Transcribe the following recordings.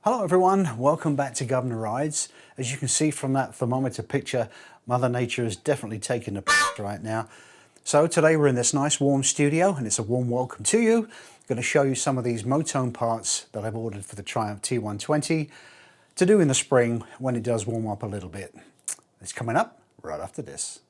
Hello everyone, welcome back to Guvna Rides. As you can see from that thermometer picture, Mother Nature is definitely taking the piss right now. So today we're in this nice warm studio and it's a warm welcome to you. I'm going to show you some of these Motone parts that I've ordered for the Triumph T120 to do in the spring when it does warm up a little bit. It's coming up right after this.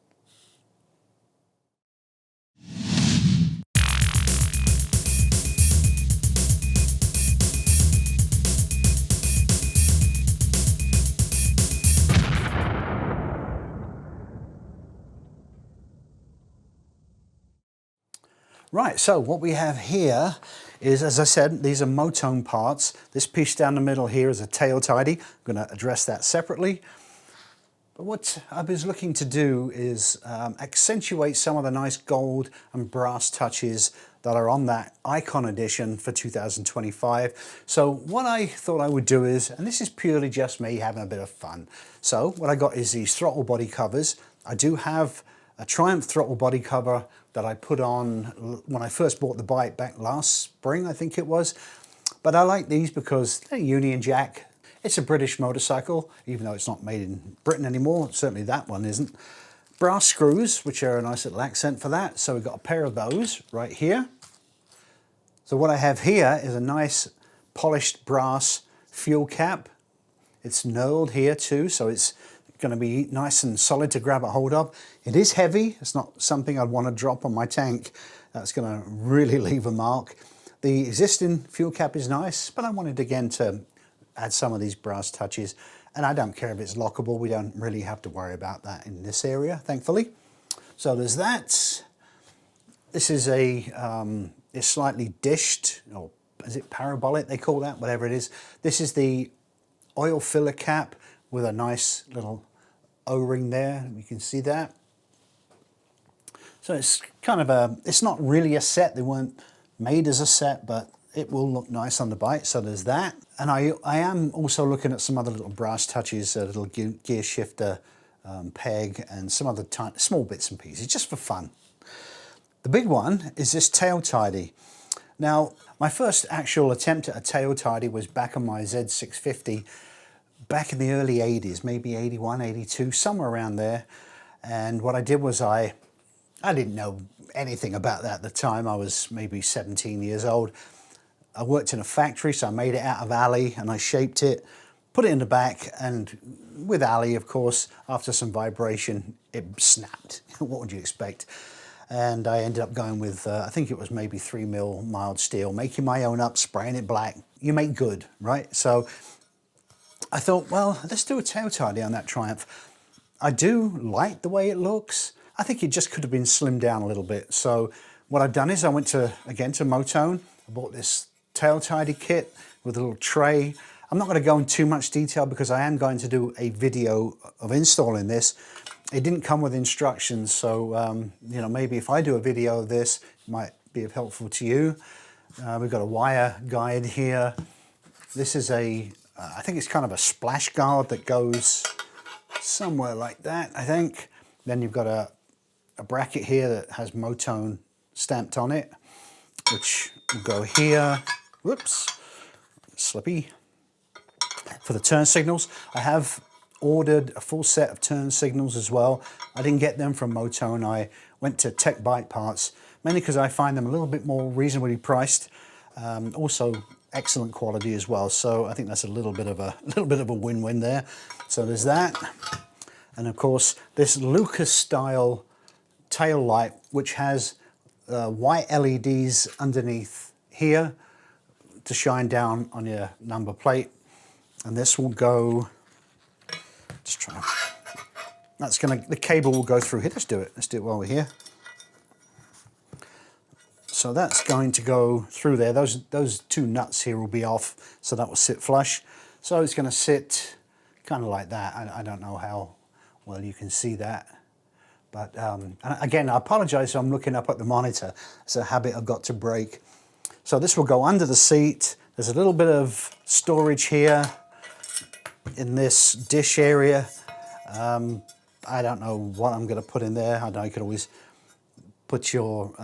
Right, so what we have here is, as I said, these are Motone parts. This piece down the middle here is a tail tidy. I'm going to address that separately. But what I was looking to do is accentuate some of the nice gold and brass touches that are on that Icon Edition for 2025. So what I thought I would do is, and this is purely just me having a bit of fun. So what I got is these throttle body covers. I do have a Triumph throttle body cover that I put on when I first bought the bike back last spring, I think it was. But I like these because they're Union Jack. It's a British motorcycle, even though it's not made in Britain anymore. Certainly that one isn't. Brass screws, which are a nice little accent for that. So we've got a pair of those right here. So what I have here is a nice polished brass fuel cap. It's knurled here too, so it's going to be nice and solid to grab a hold of. It is heavy. It's not something I'd want to drop on my tank. That's going to really leave a mark. The existing fuel cap is nice, but I wanted again to add some of these brass touches, and I don't care if it's lockable. We don't really have to worry about that in this area, thankfully. So there's that. This is it's slightly dished, or is it parabolic they call that, whatever it is. This is the oil filler cap with a nice little O-ring there. You can see that. So it's kind of it's not really a set. They weren't made as a set, but it will look nice on the bike. So there's that. And I am also looking at some other little brass touches, a little gear shifter peg, and some other small bits and pieces, just for fun. The big one is this tail tidy. Now, my first actual attempt at a tail tidy was back on my Z650 back in the early 80s, maybe 81, 82, somewhere around there. And what I did was I didn't know anything about that at the time. I was maybe 17 years old. I worked in a factory, so I made it out of alley and I shaped it, put it in the back, and with alley, of course, after some vibration, it snapped. What would you expect? And I ended up going with, I think it was maybe 3mm mild steel, making my own up, spraying it black. You make good, right? So I thought, well, let's do a tail tidy on that Triumph. I do like the way it looks. I think it just could have been slimmed down a little bit. So what I've done is I went again to Motone. I bought this tail tidy kit with a little tray. I'm not going to go into too much detail because I am going to do a video of installing this. It didn't come with instructions, so you know, maybe if I do a video of this, it might be helpful to you. We've got a wire guide here. This is I think it's kind of a splash guard that goes somewhere like that, I think. Then you've got a bracket here that has Motone stamped on it, which will go here. Whoops, slippy. For the turn signals, I have ordered a full set of turn signals as well. I didn't get them from Motone. I went to Tech Bike Parts, mainly because I find them a little bit more reasonably priced. Also excellent quality as well. So I think that's a little bit of a win-win there. So there's that. And of course, this Lucas style tail light, which has white LEDs underneath here to shine down on your number plate. And this will go, just try, the cable will go through here. Let's do it while we're here. So that's going to go through there. Those two nuts here will be off, so that will sit flush. So it's going to sit kind of like that. I don't know how well you can see that. But again, I apologize if I'm looking up at the monitor. It's a habit I've got to break. So this will go under the seat. There's a little bit of storage here in this dish area. I don't know what I'm going to put in there. I know you could always put your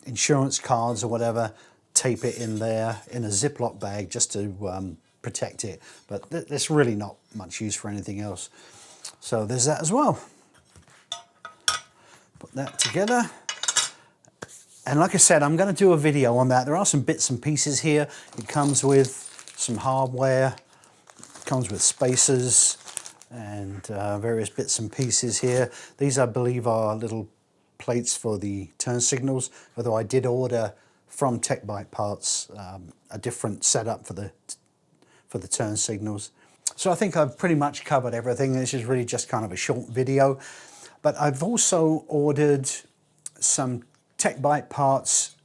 insurance cards or whatever, tape it in there in a Ziploc bag just to protect it, but there's really not much use for anything else. So there's that as well. Put that together. And like I said, I'm going to do a video on that. There are some bits and pieces here. It comes with some hardware, it comes with spacers and various bits and pieces here. These, I believe, are little plates for the turn signals, although I did order from Tech Bike Parts a different setup for the turn signals. So I think I've pretty much covered everything. This is really just kind of a short video, but I've also ordered some Tech Bike Parts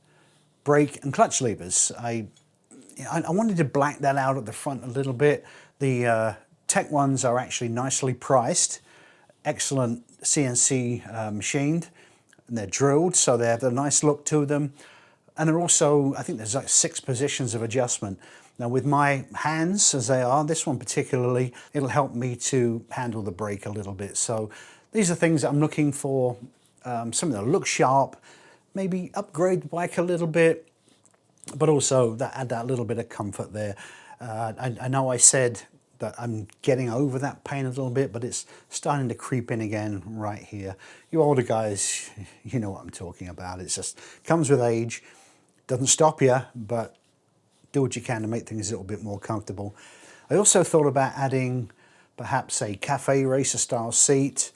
brake and clutch levers. I wanted to black that out at the front a little bit. The Tech ones are actually nicely priced, excellent CNC machined, and they're drilled, so they have a nice look to them. And they're also, I think there's like 6 positions of adjustment. Now with my hands as they are, this one particularly, it'll help me to handle the brake a little bit. So these are things that I'm looking for, something that looks sharp, maybe upgrade the bike a little bit, but also add that little bit of comfort there. I know I said that I'm getting over that pain a little bit, but it's starting to creep in again right here. You older guys, you know what I'm talking about. It's just comes with age, doesn't stop you, but do what you can to make things a little bit more comfortable. I also thought about adding perhaps a cafe racer style seat.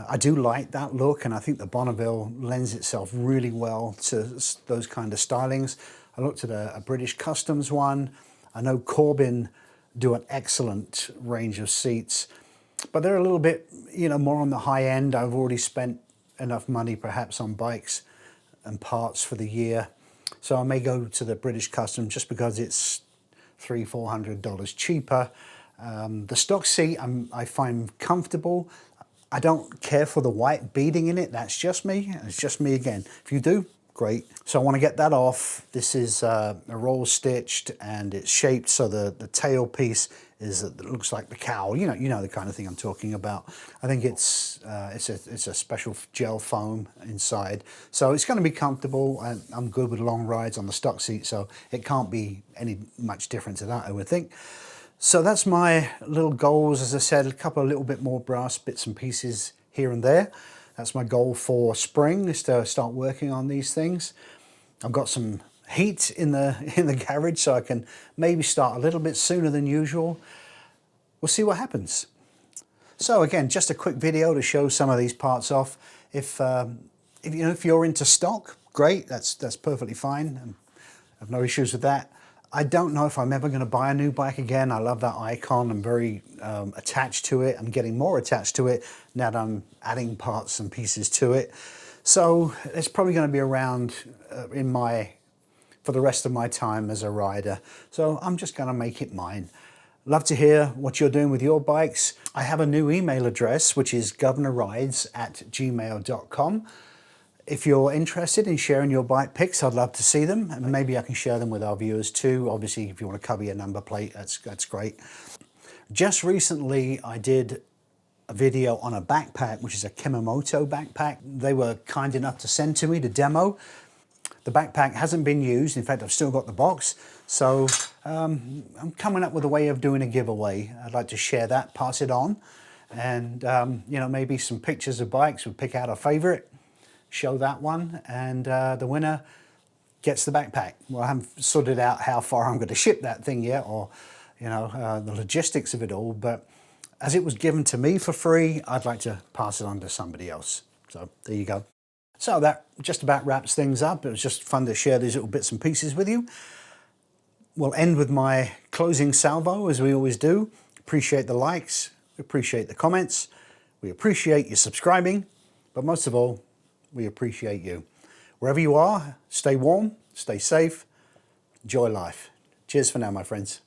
I do like that look, and I think the Bonneville lends itself really well to those kind of stylings. I looked at a British Customs one. I know Corbin do an excellent range of seats, but they're a little bit, you know, more on the high end. I've already spent enough money perhaps on bikes and parts for the year, so I may go to the British Custom just because it's $300–400 cheaper. The stock seat I find comfortable. I don't care for the white beading in it. That's just me. It's just me again. If you do, great. So I want to get that off. This is a roll stitched, and it's shaped so the tail piece is it looks like the cowl. You know the kind of thing I'm talking about. I think it's a special gel foam inside, so it's going to be comfortable. And I'm good with long rides on the stock seat, so it can't be any much different to that, I would think. So that's my little goals. As I said, a couple of little bit more brass bits and pieces here and there. That's my goal for spring, is to start working on these things. I've got some heat in the garage, so I can maybe start a little bit sooner than usual. We'll see what happens. So again, just a quick video to show some of these parts off. If you're into stock, great. That's perfectly fine. I've no issues with that. I don't know if I'm ever going to buy a new bike again. I love that Icon. I'm very attached to it. I'm getting more attached to it now that I'm adding parts and pieces to it. So it's probably going to be around for the rest of my time as a rider. So I'm just going to make it mine. Love to hear what you're doing with your bikes. I have a new email address, which is guvnarides@gmail.com. If you're interested in sharing your bike pics, I'd love to see them, and maybe I can share them with our viewers too. Obviously, if you want to cover your number plate, that's great. Just recently, I did a video on a backpack, which is a Kumamoto backpack. They were kind enough to send to me to demo. The backpack hasn't been used. In fact, I've still got the box. So I'm coming up with a way of doing a giveaway. I'd like to share that, pass it on, and maybe some pictures of bikes. We'll pick out a favorite, show that one, and the winner gets the backpack. Well, I haven't sorted out how far I'm going to ship that thing yet, or the logistics of it all, but as it was given to me for free, I'd like to pass it on to somebody else. So there you go. So that just about wraps things up. It was just fun to share these little bits and pieces with you. We'll end with my closing salvo, as we always do. Appreciate the likes, appreciate the comments, we appreciate you subscribing, but most of all, we appreciate you. Wherever you are, stay warm, stay safe, enjoy life. Cheers for now, my friends.